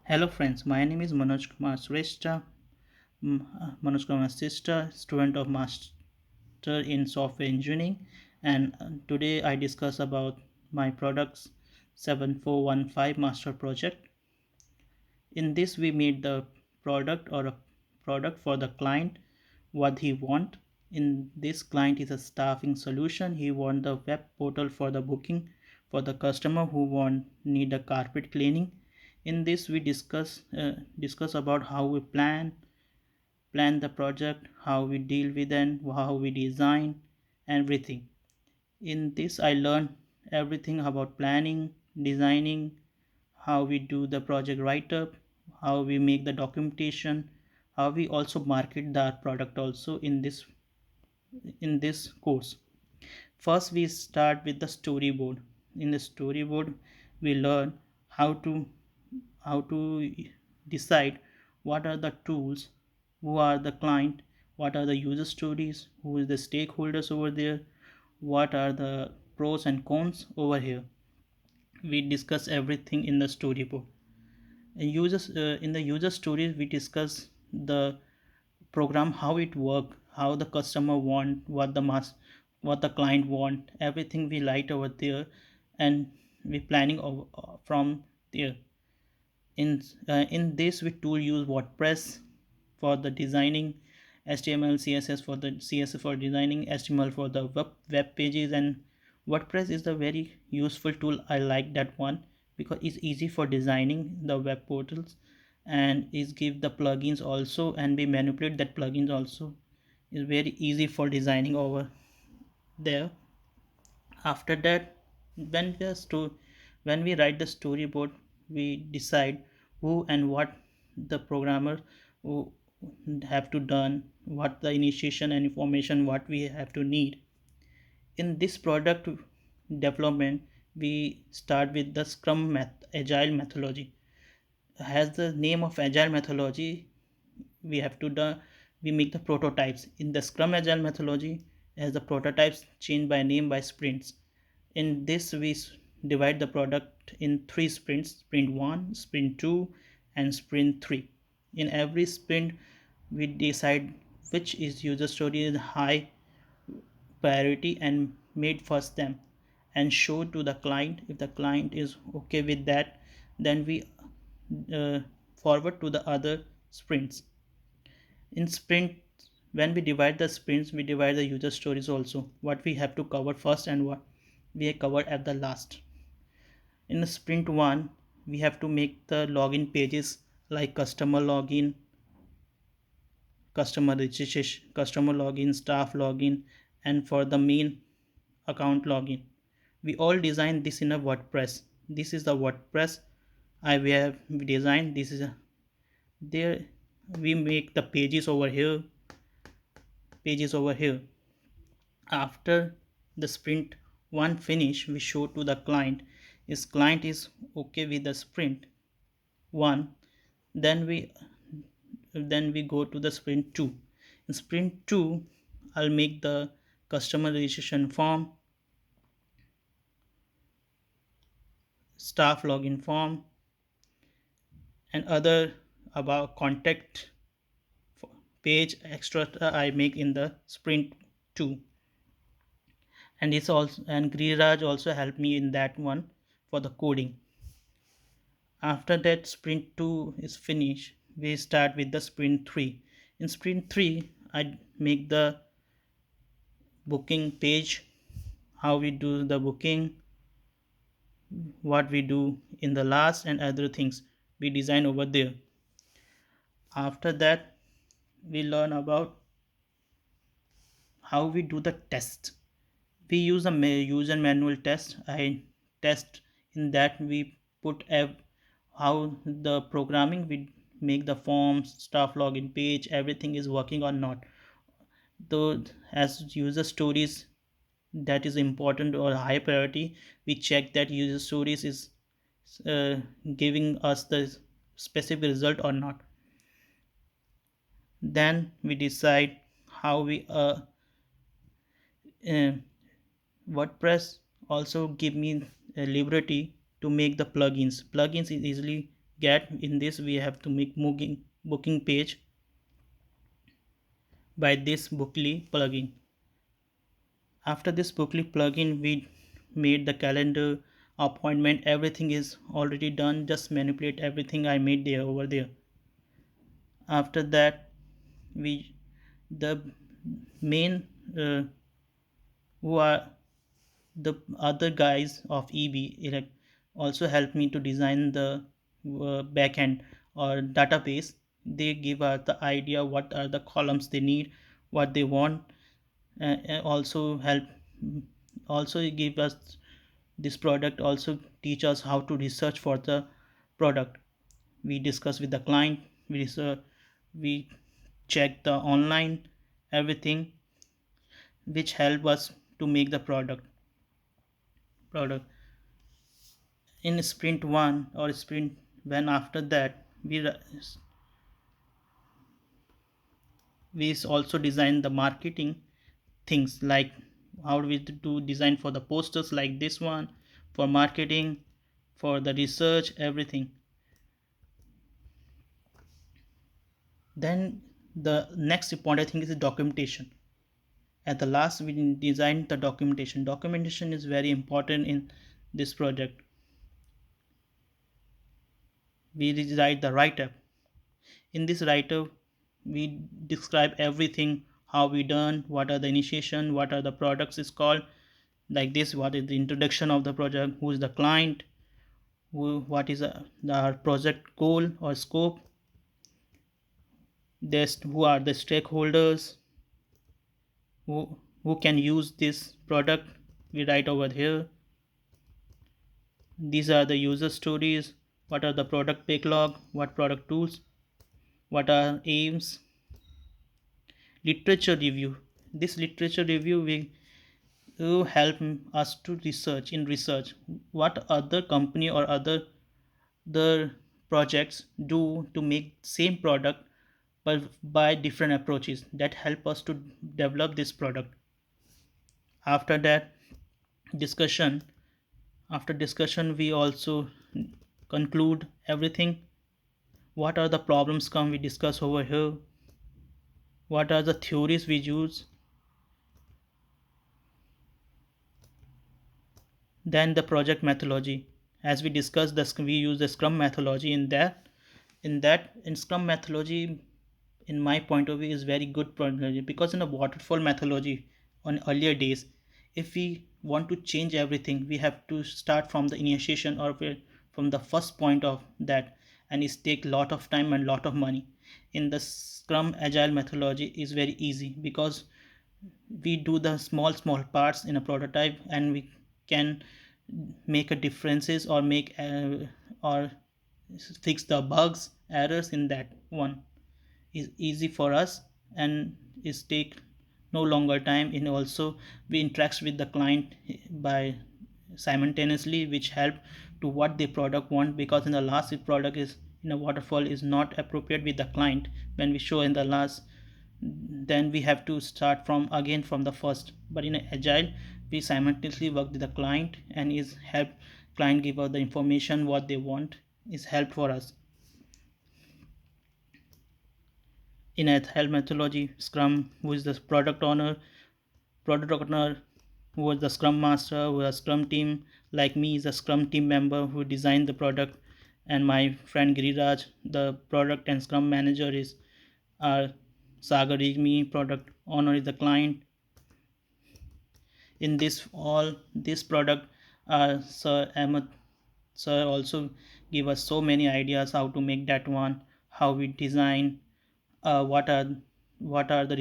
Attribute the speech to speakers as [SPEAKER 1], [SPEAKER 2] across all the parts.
[SPEAKER 1] Hello friends, my name is Manoj Kumar Shrestha, Manoj Kumar Shrestha, student of Master in Software Engineering, and today I discuss about my products 7415 Master Project. In this we meet the product or a product for the client what he want. In this client is a staffing solution. He want the web portal for the booking for the customer who want need a carpet cleaning. In this we discuss about how we plan the project, how we deal with and how we design everything. In this I learned everything about planning, designing, how we do the project write up, how we make the documentation, how we also market the product also in this course. First we start with the storyboard. In the storyboard we learn how to decide what are the tools, who are the client, what are the user stories, who is the stakeholders over there, what are the pros and cons over here. We discuss everything in the storyboard. In the user stories we discuss the program, how it work, how the customer want, what the client want, everything we write over there, and we planning from there. In this we tool use WordPress for the designing, HTML, CSS for the CSS for designing, HTML for the web pages, and WordPress is a very useful tool. I like that one because it's easy for designing the web portals, and is give the plugins also, and we manipulate that plugins also. Is very easy for designing over there. After that, when we write the storyboard, we decide who and what the programmer who have to done, what the initiation and information what we have to need. In this product development we start with the agile methodology. Has the name of agile methodology, we have to do we make the prototypes in the scrum agile methodology. As the prototypes change by name by sprints. In this we divide the product in three sprints: sprint 1, sprint 2, and sprint 3. In every sprint we decide which is user story is high priority and made first them, and show to the client. If the client is okay with that, then we uh, forward to the other sprints. In sprint, when we divide the sprints we divide the user stories also, what we have to cover first and what we covered at the last. In sprint 1 we have to make the login pages like customer login, customer registration, customer login, staff login, and for the main account login. We all design this in a WordPress. This is the WordPress we have designed. This is a there we make the pages over here. After the sprint 1 finish we show to the client. If client is okay with the sprint 1, then we go to the sprint 2. In sprint 2 I'll make the customer registration form, staff login form, and other about contact page extra I make in the sprint 2. And it's also, and Giriraj also helped me in that one for the coding. After that sprint 2 is finished, we start with the sprint 3. In sprint 3 I make the booking page, how we do the booking, what we do in the last, and other things we design over there. After that we learn about how we do the test. We use a user manual test. I test in that we put how the programming we make the forms, staff login page, everything is working or not. Though as user stories that is important or high priority, we check that user stories is uh, giving us the specific result or not. Then we decide how we uh, WordPress also give me a liberty to make the plugins. Plugins is easily get in this, we have to make booking page by this Bookly plugin. After this Bookly plugin, we made the calendar, appointment, everything is already done. Just manipulate everything I made there over there. After that, we the main who are the other guys of EB also help me to design the backend or database. They give us the idea what are the columns they need, what they want, also help, also give us this product, also teach us how to research for the product. We discuss with the client, we check the online everything, which help us to make the product in sprint 1 or sprint when after that we also design the marketing things, like how we do design for the posters like this one, for marketing, for the research, everything. Then the next important thing is the documentation. At the last, we designed the documentation is very important in this project. We design the write-up. In this write-up, we describe everything, how we done, what are the initiation, what are the products is called, like this, what is the introduction of the project, who is the client, what is our project goal or scope, this, who are the stakeholders, who can use this product, we write over here. These are the user stories, what are the product backlog, what product tools, what are aims. Literature review, this literature review will help us to research what other company or other the projects do to make same product, but by different approaches that help us to develop this product. After that discussion, after discussion we also conclude everything, what are the problems come we discuss over here, what are the theories we use. Then the project methodology, as we discussed we use the scrum methodology in scrum methodology, in my point of view, is very good methodology, because in a waterfall methodology on earlier days, if we want to change everything, we have to start from the initiation or from the first point of that, and it take lot of time and lot of money. In the scrum agile methodology is very easy, because we do the small parts in a prototype, and we can make a differences or make or fix the bugs, errors in that one is easy for us, and is take no longer time. And also we interact with the client by simultaneously, which help to what the product want, because in the last, if product is in a waterfall is not appropriate with the client, when we show in the last, then we have to start from again from the first. But in agile, we simultaneously work with the client, and is help client give us the information what they want, is help for us. In agile methodology, scrum, who is the product owner who was the scrum master, who was scrum team, like me is a scrum team member who designed the product, and my friend Giriraj, the product and scrum manager, is our Sagar Rigmi, product owner is the client. In this product, Sir Ahmed sir also give us so many ideas how to make that one, how we design, uh, what are what are the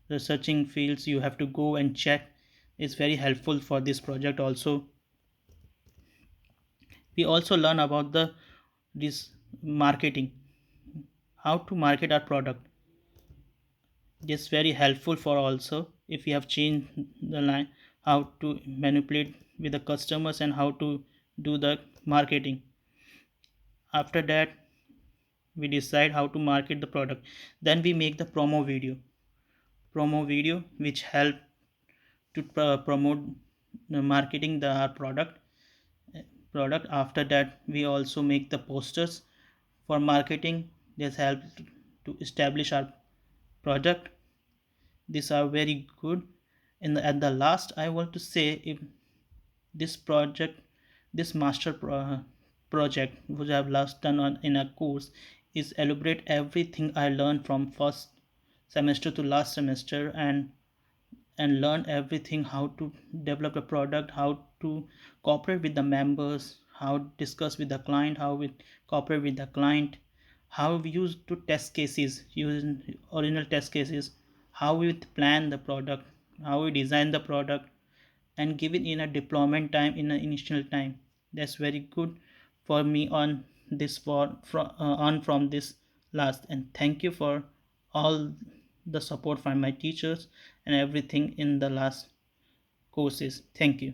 [SPEAKER 1] researching fields you have to go and check. Is very helpful for this project also. We also learn about the this marketing, how to market our product. This very helpful for also, if we have changed the line, how to manipulate with the customers and how to do the marketing. After that, we decide how to market the product. Then we make the promo video which help to promote the marketing the our product. After that, we also make the posters For marketing, this helped to establish our product. These are very good. At the last, I want to say, if this project, this project which I have last done in a course, is elaborate everything I learned from first semester to last semester, and learn everything, how to develop a product, how to cooperate with the members, how to discuss with the client, how we cooperate with the client, how we used to test cases using original test cases, how we plan the product, how we design the product, and give it in a deployment time in an initial time. That's very good for me on this on from this last. And thank you for all the support from my teachers and everything in the last courses. Thank you.